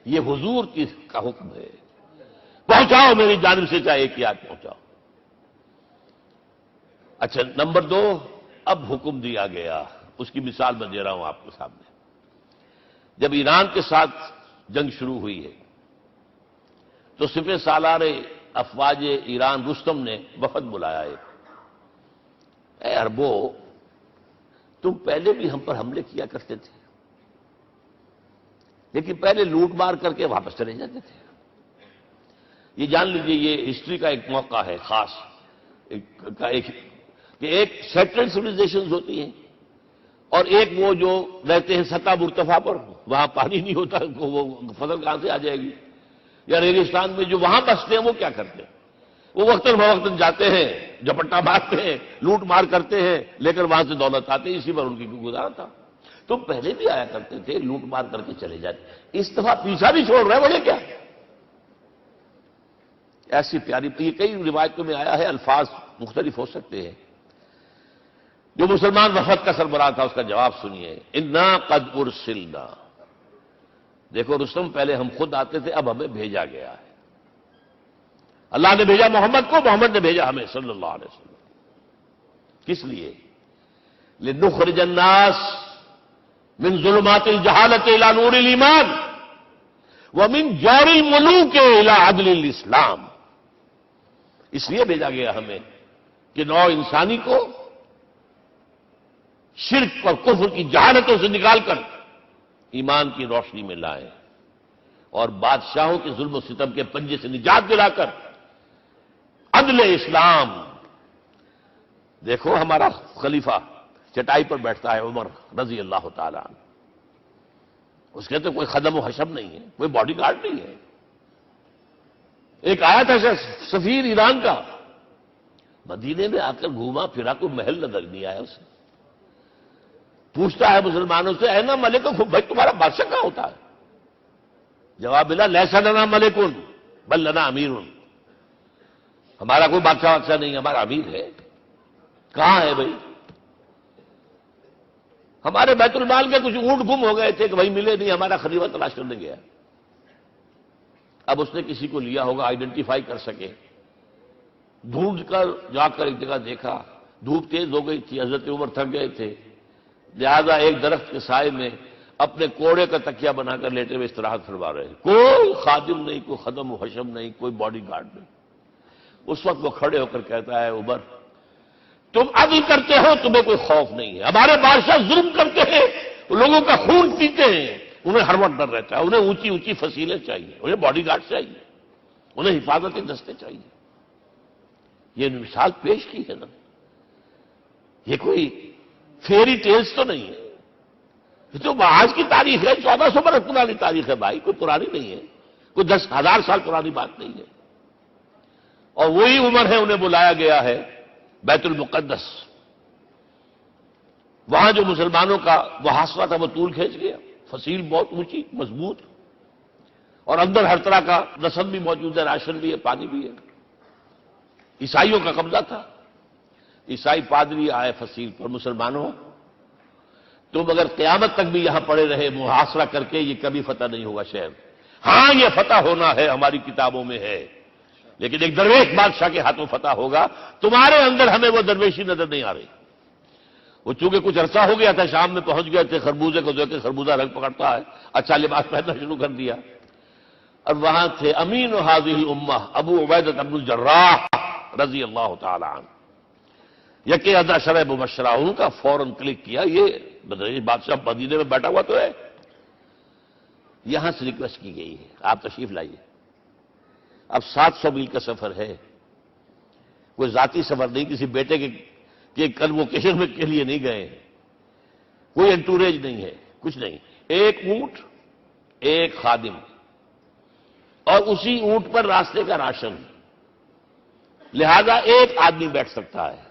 یہ حضور کا حکم ہے، پہنچاؤ میری جانب سے چاہے ایک یاد پہنچاؤ۔ اچھا، نمبر 2، اب حکم دیا گیا، اس کی مثال میں دے رہا ہوں آپ کے سامنے۔ جب ایران کے ساتھ جنگ شروع ہوئی ہے تو سپہ سالار افواج ایران رستم نے وفد بلایا ہے، اے عربو، تم پہلے بھی ہم پر حملے کیا کرتے تھے، لیکن پہلے لوٹ مار کر کے واپس چلے جاتے تھے۔ یہ جان لیجئے، یہ ہسٹری کا ایک موقع ہے خاص، کہ ایک سیٹلڈ سویلائزیشنز ہوتی ہیں اور ایک وہ جو رہتے ہیں سطح مرتفع پر، وہاں پانی نہیں ہوتا، وہ فصل کہاں سے آ جائے گی، یا ریگستان میں جو وہاں بستے ہیں وہ کیا کرتے ہیں؟ وہ وقتاً فوقتاً جاتے ہیں، جپٹا مارتے ہیں، لوٹ مار کرتے ہیں، لے کر وہاں سے دولت آتے ہیں، اسی پر ان کی گزارا تھا۔ تو پہلے بھی آیا کرتے تھے، لوٹ مار کر کے چلے جاتے، اس دفعہ پیچھا بھی چھوڑ رہے بولے کیا؟ ایسی پیاری، یہ کئی روایتوں میں آیا ہے، الفاظ مختلف ہو سکتے ہیں۔ جو مسلمان وفد کا سربراہ تھا اس کا جواب سنیے، انا قد ارسلنا، دیکھو رستم، پہلے ہم خود آتے تھے، اب ہمیں بھیجا گیا ہے، اللہ نے بھیجا محمد کو، محمد نے بھیجا ہمیں صلی اللہ علیہ وسلم۔ کس لیے؟ لنخرج الناس من ظلمات الجہالت الى نور الایمان ومن جور الملوک الى عدل الاسلام، اس لیے بھیجا گیا ہمیں کہ نوع انسانی کو شرک اور کفر کی جہالتوں سے نکال کر ایمان کی روشنی میں لائیں، اور بادشاہوں کے ظلم و ستم کے پنجے سے نجات دلا کر عدل اسلام۔ دیکھو ہمارا خلیفہ چٹائی پر بیٹھتا ہے، عمر رضی اللہ تعالی عنہ، اس کے تو کوئی خدم و حشم نہیں ہے، کوئی باڈی گارڈ نہیں ہے۔ ایک آیا تھا سفیر ایران کا، مدینے میں آ کر گھوما پھرا، کوئی محل نظر نہیں آیا اسے، پوچھتا ہے مسلمانوں سے، اے نا ملک، بھائی تمہارا بادشاہ کہاں ہوتا ہے؟ جواب ملا، لیسا لنا ملکن بل لنا امیر، ہمارا کوئی بادشاہ نہیں، ہمارا امیر ہے۔ کہاں ہے بھائی؟ ہمارے بیت المال کے کچھ اونٹ گم ہو گئے تھے کہ بھائی ملے نہیں، ہمارا خلیفہ تلاش کرنے گیا۔ اب اس نے کسی کو لیا ہوگا، آئیڈینٹیفائی کر سکے، ڈھونڈ کر جا کر ایک جگہ دیکھا، دھوپ تیز ہو گئی تھی، حضرت عمر تھک گئے تھے، لہذا ایک درخت کے سائے میں اپنے کوڑے کا تکیہ بنا کر لیٹے ہوئے استراحت فرما رہے ہیں، کوئی خادم نہیں، کوئی خدم و حشم نہیں، کوئی باڈی گارڈ نہیں۔ اس وقت وہ کھڑے ہو کر کہتا ہے، عمر تم عدل کرتے ہو، تمہیں کوئی خوف نہیں ہے، ہمارے بادشاہ ظلم کرتے ہیں، لوگوں کا خون پیتے ہیں، انہیں ہر وقت ڈر رہتا ہے، انہیں اونچی اونچی فصیلیں چاہیے، انہیں باڈی گارڈ چاہیے، انہیں حفاظتی دستے چاہیے۔ یہ مثال پیش کی ہے نا، یہ کوئی فیری ٹیلز تو نہیں ہے، یہ تو آج کی تاریخ ہے، 1400 برس پرانی تاریخ ہے بھائی، کوئی پرانی نہیں ہے، کوئی 10,000 سال پرانی بات نہیں ہے۔ اور وہی عمر ہے، انہیں بلایا گیا ہے بیت المقدس، وہاں جو مسلمانوں کا محاصرہ تھا وہ طول کھینچ گیا، فصیل بہت اونچی مضبوط، اور اندر ہر طرح کا رسد بھی موجود ہے، راشن بھی ہے، پانی بھی ہے، عیسائیوں کا قبضہ تھا۔ عیسائی پادری آئے فصیل پر، مسلمانوں تم اگر قیامت تک بھی یہاں پڑے رہے محاصرہ کر کے، یہ کبھی فتح نہیں ہوگا شہر، ہاں یہ فتح ہونا ہے، ہماری کتابوں میں ہے، لیکن ایک درویش بادشاہ کے ہاتھوں فتح ہوگا، تمہارے اندر ہمیں وہ درویشی نظر نہیں آ رہی۔ وہ چونکہ کچھ عرصہ ہو گیا تھا، شام میں پہنچ گئے تھے، خربوزے کو دیکھ کے خربوزہ رنگ پکڑتا ہے، اچھا لباس پہننا شروع کر دیا، اور وہاں تھے امین هذه الامہ ابو عبیدہ بن الجراح رضی اللہ تعالی عنہ، یکے ادا شرح مبشرہ، ان کا فوراً کلک کیا، یہ بادشاہ مدینے میں بیٹھا ہوا تو ہے، یہاں سے ریکویسٹ کی گئی ہے آپ تشریف لائیے۔ اب 700 میل کا سفر ہے، کوئی ذاتی سفر نہیں، کسی بیٹے کے کنووکیشن کے لیے نہیں گئے، کوئی انٹوریج نہیں ہے، کچھ نہیں، ایک اونٹ، ایک خادم، اور اسی اونٹ پر راستے کا راشن، لہذا ایک آدمی بیٹھ سکتا ہے۔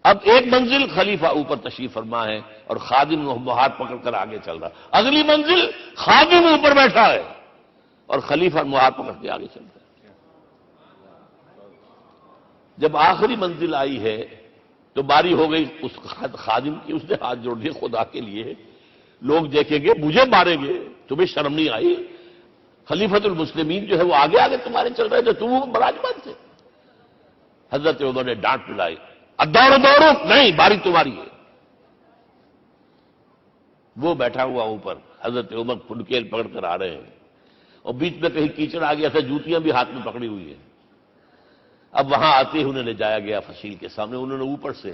اب ایک منزل خلیفہ اوپر تشریف فرما ہے اور خادم ہاتھ پکڑ کر آگے چل رہا، اگلی منزل خادم اوپر بیٹھا ہے اور خلیفہ ہاتھ پکڑ کے آگے چل رہا ہے۔ جب آخری منزل آئی ہے تو باری ہو گئی اس خادم کی، اس نے ہاتھ جوڑ دیے، خدا کے لیے لوگ دیکھیں گے مجھے ماریں گے، تمہیں شرم نہیں آئی؟ خلیفۃ المسلمین جو ہے وہ آگے آگے تمہارے چل رہے تھے، تم وہ براجمان تھے۔ حضرت عمر نے ڈانٹ پلائی، دوڑو دوڑو، نہیں، باری تمہاری ہے۔ وہ بیٹھا ہوا اوپر، حضرت عمر پھنکیل پکڑ کر آ رہے ہیں، اور بیچ میں کہیں کیچڑ آ گیا تھا، جوتیاں بھی ہاتھ میں پکڑی ہوئی ہیں۔ اب وہاں آتے ہی انہیں لے جایا گیا فصیل کے سامنے، انہوں نے اوپر سے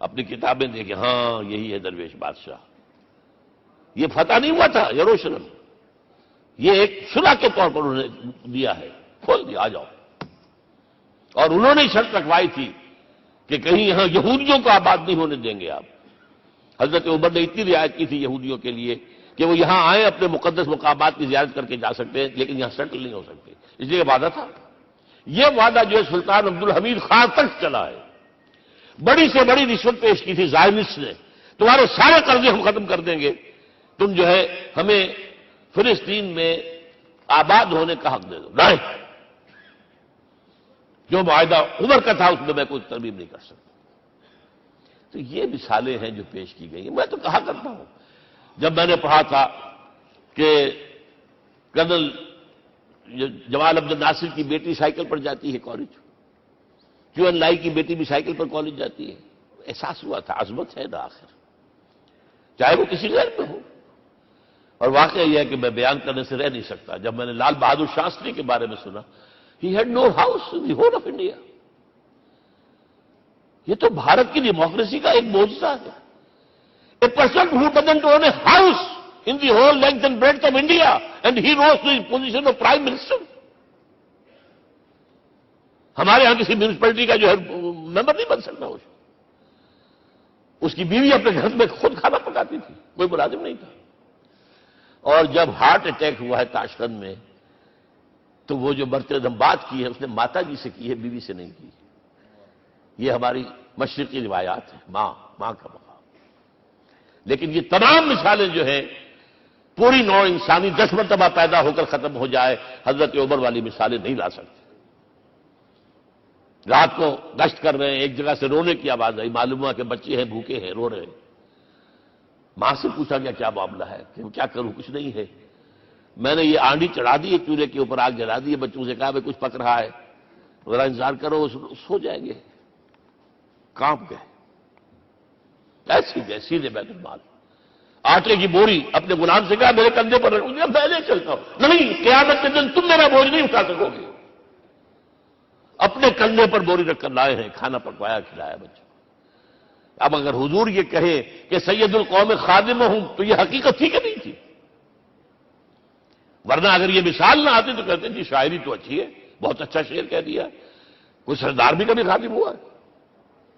اپنی کتابیں دیکھی، ہاں یہی ہے درویش بادشاہ۔ یہ فتح نہیں ہوا تھا یروشلم، یہ ایک صلح کے طور پر انہوں نے دیا ہے، کھول دیا، آ جاؤ۔ اور انہوں نے شرط رکھوائی تھی کہ کہیں یہاں یہودیوں کو آباد نہیں ہونے دیں گے آپ۔ حضرت عمر نے اتنی رعایت کی تھی یہودیوں کے لیے کہ وہ یہاں آئیں، اپنے مقدس مقامات کی زیارت کر کے جا سکتے ہیں، لیکن یہاں سیٹل نہیں ہو سکتے، اس لیے وعدہ تھا۔ یہ وعدہ جو ہے سلطان عبدالحمید خان تک چلا ہے۔ بڑی سے بڑی رشوت پیش کی تھی زائنسٹ نے، تمہارے سارے قرضے ہم ختم کر دیں گے، تم جو ہے ہمیں فلسطین میں آباد ہونے کا حق دے دو۔ نہیں، جو معاہدہ عمر کا تھا اس میں کوئی ترمیم نہیں کر سکتا۔ تو یہ مثالیں ہیں جو پیش کی گئی ہیں۔ میں تو کہا کرتا ہوں، جب میں نے پڑھا تھا کہ کرنل جمال عبد الناصر کی بیٹی سائیکل پر جاتی ہے کالج، کیو این لائی کی بیٹی بھی سائیکل پر کالج جاتی ہے، احساس ہوا تھا عظمت ہے نا آخر، چاہے وہ کسی غیر میں ہو۔ اور واقعہ یہ ہے کہ میں بیان کرنے سے رہ نہیں سکتا، جب میں نے لال بہادر شاستری کے بارے میں سنا، he had no house in the whole of India. یہ تو بھارت کی ڈیموکریسی کا ایک معجزہ ہے۔ A person who doesn't own a house in the whole length and breadth of India, and he rose to his position of Prime Minister. ہمارے ہاں کسی میونسپلٹی کا جو ہے ممبر نہیں بن سکتا، اس کی بیوی اپنے گھر میں خود کھانا پکاتی تھی، کوئی ملازم نہیں تھا۔ اور جب ہارٹ اٹیک ہوا ہے تاشقند میں، تو وہ جو مرتے دم بات کی ہے اس نے ماتا جی سے کی ہے، بیوی سے نہیں کی۔ یہ ہماری مشرقی روایات ہیں، ماں کا مقام۔ لیکن یہ تمام مثالیں جو ہیں، پوری نوع انسانی 10 مرتبہ پیدا ہو کر ختم ہو جائے، حضرت عمر والی مثالیں نہیں لا سکتے۔ رات کو گشت کر رہے ہیں، ایک جگہ سے رونے کی آواز آئی، معلوم ہوا کہ بچے ہیں، بھوکے ہیں، رو رہے ہیں۔ ماں سے پوچھا گیا کیا معاملہ ہے، کہ کیا کروں، کچھ نہیں ہے، میں نے یہ آنڈی چڑھا دی ہے، چولہے کے اوپر آگ جلا دی ہے، بچوں سے کہا کچھ پک رہا ہے، ذرا انتظار کرو، سو جائیں گے۔ کانپ گئے، ایسی جیسی نے بیت المال آٹے کی بوری اپنے غلام سے کہا میرے کندھے پر رکھو، میں لے چلتا ہوں۔ نہیں، قیامت کے دن تم میرا بوجھ نہیں اٹھا سکو گے۔ اپنے کندھے پر بوری رکھ کر لائے ہیں، کھانا پکوایا، کھلایا بچوں۔ اب اگر حضور یہ کہے کہ سید القوم خادم ہوں، تو یہ حقیقت تھی کہ نہیں تھی؟ ورنہ اگر یہ مثال نہ آتی تو کہتے ہیں جی شاعری تو اچھی ہے، بہت اچھا شعر کہہ دیا، کوئی سردار بھی کبھی خادم ہوا ہے؟